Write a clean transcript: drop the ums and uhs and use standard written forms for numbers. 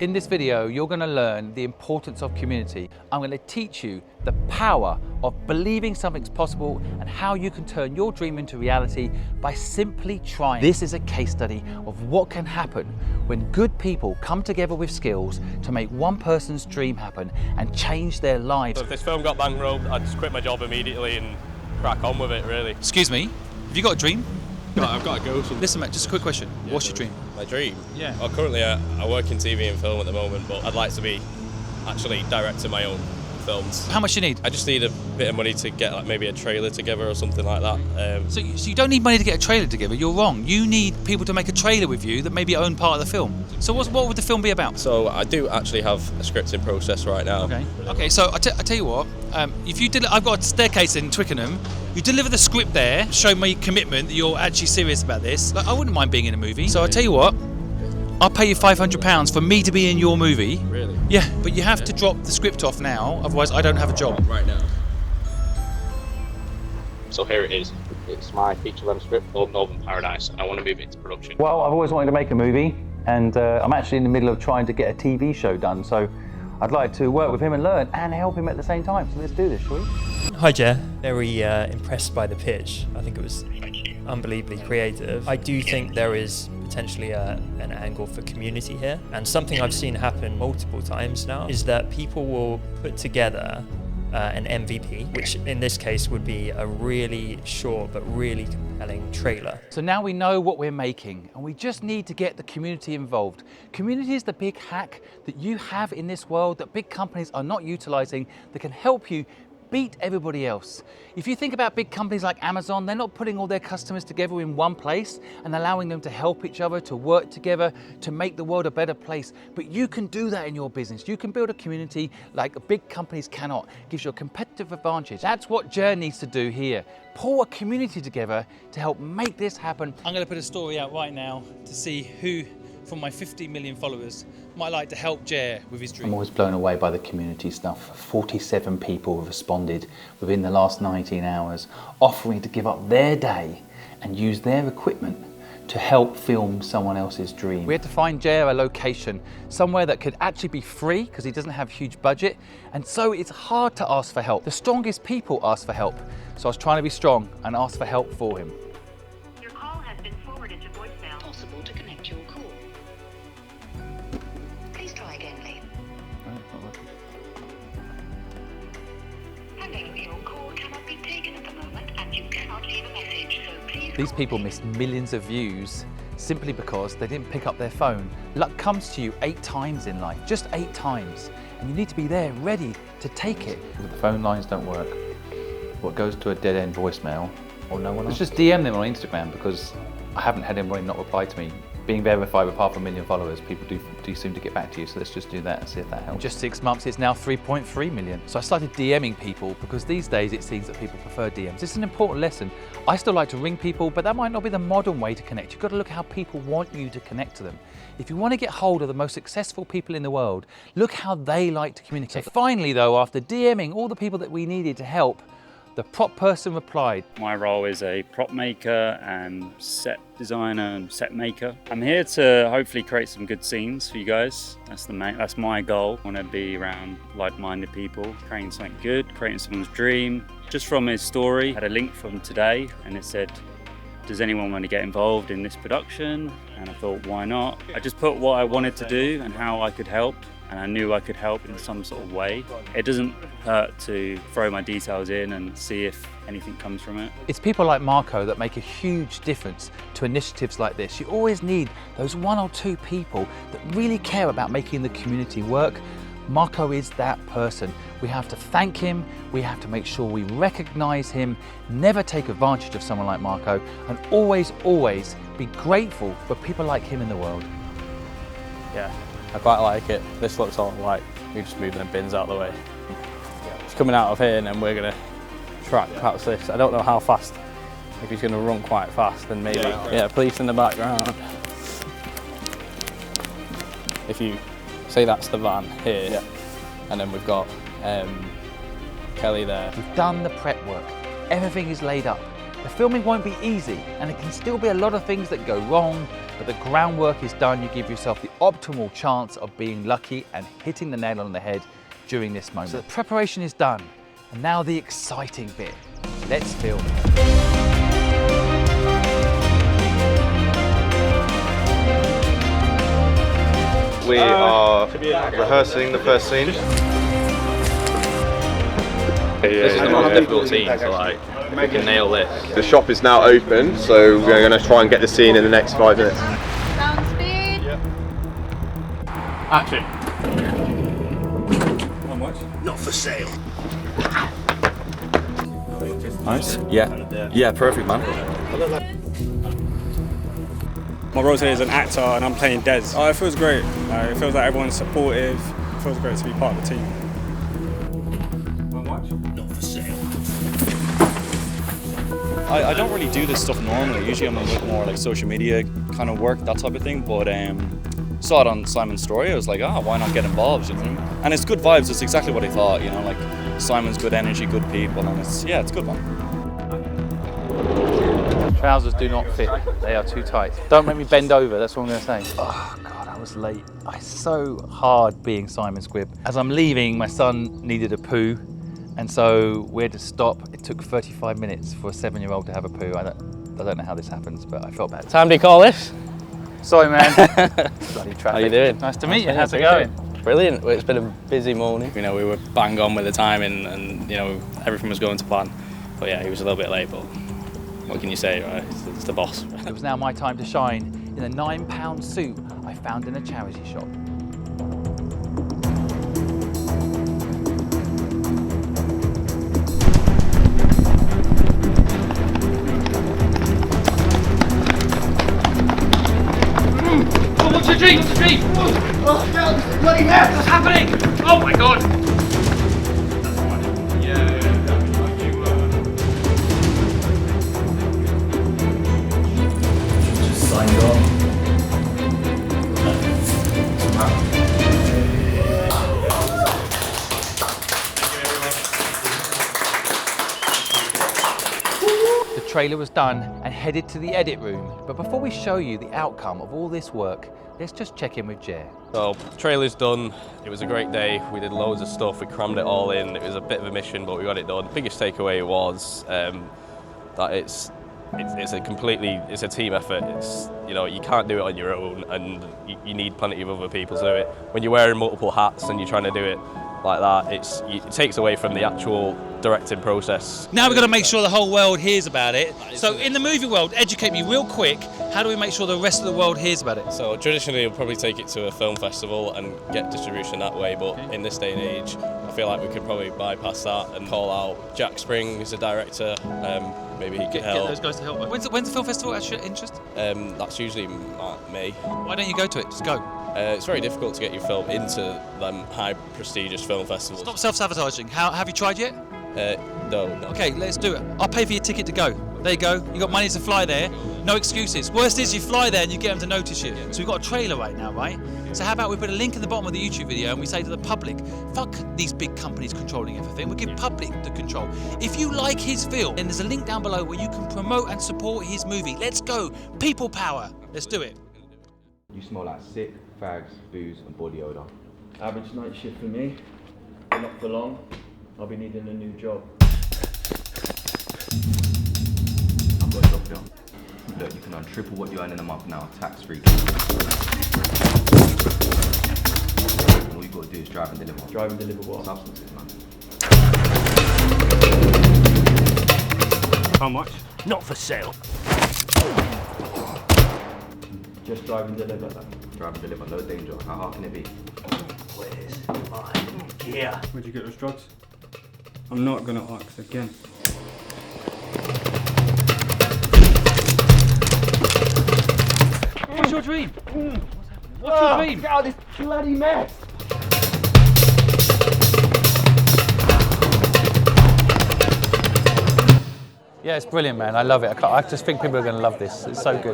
In this video, you're going to learn the importance of community. I'm going to teach you the power of believing something's possible and how you can turn your dream into reality by simply trying. This is a case study of what can happen when good people come together with skills to make one person's dream happen and change their lives. So if this film got bankrolled, I'd just quit my job immediately and crack on with it, really. Excuse me, have you got a dream? I've got to go. Listen, mate, just a quick question. Yeah, what's your dream? My dream? Yeah. Well, currently I work in TV and film at the moment, but I'd like to be actually directing my own films. How much do you need? I just need a bit of money to get like maybe a trailer together or something like that. So you don't need money to get a trailer together, you're wrong. You need people to make a trailer with you that maybe own part of the film. So what would the film be about? So I do actually have a scripting process right now. Okay, so I tell you what, if you did, I've got a staircase in Twickenham, you deliver the script there, show my commitment that you're actually serious about this. Like, I wouldn't mind being in a movie. So I tell you what, I'll pay you £500 for me to be in your movie. Really? Yeah, but you have to drop the script off now, otherwise I don't have a job. Right now. So here it is. It's my feature-length script called Northern Paradise, and I want to move it into production. Well, I've always wanted to make a movie, and I'm actually in the middle of trying to get a TV show done, so I'd like to work with him and learn and help him at the same time. So let's do this, shall we? Hi, Jer. Very impressed by the pitch. I think it was unbelievably creative. I do think there is potentially an angle for community here, and something I've seen happen multiple times now is that people will put together an MVP, which in this case would be a really short but really compelling trailer. So now we know what we're making, and we just need to get the community involved. Community is the big hack that you have in this world that big companies are not utilizing that can help you beat everybody else. If you think about big companies like Amazon, they're not putting all their customers together in one place and allowing them to help each other, to work together, to make the world a better place. But you can do that in your business. You can build a community like big companies cannot. It gives you a competitive advantage. That's what Jer needs to do here. Pull a community together to help make this happen. I'm going to put a story out right now to see who from my 50 million followers might like to help Jer with his dream. I'm always blown away by the community stuff. 47 people have responded within the last 19 hours, offering to give up their day and use their equipment to help film someone else's dream. We had to find Jer a location, somewhere that could actually be free because he doesn't have a huge budget, and so it's hard to ask for help. The strongest people ask for help, so I was trying to be strong and ask for help for him. Your call has been forwarded to voicemail. Possible to connect your call. Please try again, please. Hello, your call cannot be taken at the moment and you cannot leave a message, so please... These people missed millions of views simply because they didn't pick up their phone. Luck comes to you 8 times in life, just 8 times. And you need to be there, ready to take it. The phone lines don't work. What goes to a dead-end voicemail, or no one else. Let's just DM them on Instagram because I haven't had anybody not reply to me. Being verified with 500,000 followers, people do seem to get back to you, so let's just do that and see if that helps. In just 6 months, it's now 3.3 million. So I started DMing people because these days it seems that people prefer DMs. It's an important lesson. I still like to ring people, but that might not be the modern way to connect. You've got to look at how people want you to connect to them. If you want to get hold of the most successful people in the world, look how they like to communicate. So finally though, after DMing all the people that we needed to help, the prop person replied. My role is a prop maker and set designer and set maker. I'm here to hopefully create some good scenes for you guys. That's my goal. I want to be around like-minded people, creating something good, creating someone's dream. Just from his story, I had a link from today and it said, does anyone want to get involved in this production? And I thought, why not? I just put what I wanted to do and how I could help, and I knew I could help in some sort of way. It doesn't hurt to throw my details in and see if anything comes from it. It's people like Marco that make a huge difference to initiatives like this. You always need those 1 or 2 people that really care about making the community work. Marco is that person. We have to thank him, we have to make sure we recognize him, never take advantage of someone like Marco, and always, always be grateful for people like him in the world. Yeah, I quite like it. This looks all like we're just moving the bins out of the way. It's coming out of here and then we're going to track past this. I don't know how fast, if he's going to run quite fast, then maybe, yeah, police in the background. If you say that's the van here, and then we've got Kelly there. We've done the prep work. Everything is laid up. The filming won't be easy, and it can still be a lot of things that go wrong, but the groundwork is done. You give yourself the optimal chance of being lucky and hitting the nail on the head during this moment. So the preparation is done, and now the exciting bit. Let's film. We are rehearsing the first scene. This is the most difficult scene, so like, we can nail this. The shop is now open, so we're going to try and get the scene in the next 5 minutes. Sound speed. Action. How much? Not for sale. Nice. Yeah, perfect, man. My role today is an actor and I'm playing Des. Oh, it feels great. It feels like everyone's supportive. It feels great to be part of the team. How much? Not for sale. I don't really do this stuff normally. Usually I'm a bit more like social media kind of work, that type of thing. But saw it on Simon's story. I was like, why not get involved? You know? And it's good vibes. It's exactly what I thought. You know, like Simon's good energy, good people, and it's good one. Trousers do not fit. They are too tight. Don't make me bend over. That's what I'm going to say. Oh God, I was late. It's so hard being Simon Squibb. As I'm leaving, my son needed a poo. And so we had to stop. It took 35 minutes for a 7-year-old to have a poo. I don't know how this happens, but I felt bad. Time to call this. Sorry, man. Bloody traffic. How you doing? Nice to meet you. How's it going? Brilliant. Well, it's been a busy morning. You know, we were bang on with the timing, and you know, everything was going to plan. But yeah, he was a little bit late, but what can you say, right? It's the boss. It was now my time to shine in a £9 suit I found in a charity shop. What's the dream? What's the dream? Oh, no, this is bloody mess! What's happening? Oh my God! Just signed on. The trailer was done and headed to the edit room. But before we show you the outcome of all this work, let's just check in with Jer. So, trailer's done. It was a great day. We did loads of stuff. We crammed it all in. It was a bit of a mission, but we got it done. Biggest takeaway was that it's a team effort. It's, you know, you can't do it on your own, and you need plenty of other people to do it. When you're wearing multiple hats and you're trying to do it like that, it takes away from the actual directing process. Now we've got to make sure the whole world hears about it. So in the movie world, educate me real quick, how do we make sure the rest of the world hears about it? So traditionally we'll probably take it to a film festival and get distribution that way, but in this day and age I feel like we could probably bypass that and call out Jack Spring as a director. Maybe he could help. Get those guys to help. When's the film festival? Interest? That's usually May. Why don't you go to it? Just go. It's very difficult to get your film into them high prestigious film festivals. Stop self-sabotaging. Have you tried yet? No. Okay, let's do it. I'll pay for your ticket to go. There you go. You got money to fly there. No excuses. Worst is you fly there and you get them to notice you. So we've got a trailer right now, right? So how about we put a link in the bottom of the YouTube video and we say to the public, fuck these big companies controlling everything. We'll give public the control. If you like his film, then there's a link down below where you can promote and support his movie. Let's go. People power. Let's do it. You smell like sick, fags, booze and body odour. Average night shift for me, not for long. I'll be needing a new job. I've got a job here. Look, you can earn triple what you earn in a month now, tax free. And all you got to do is drive and deliver. Drive and deliver what? Substances, man. How much? Not for sale. Just drive and deliver that. Drive and deliver, no danger. How hard can it be? Where's my gear? Where'd you get those drugs? I'm not gonna ask again. What's your dream? What's your dream? Get out of this bloody mess! Yeah, it's brilliant, man. I love it. I just think people are going to love this. It's so good.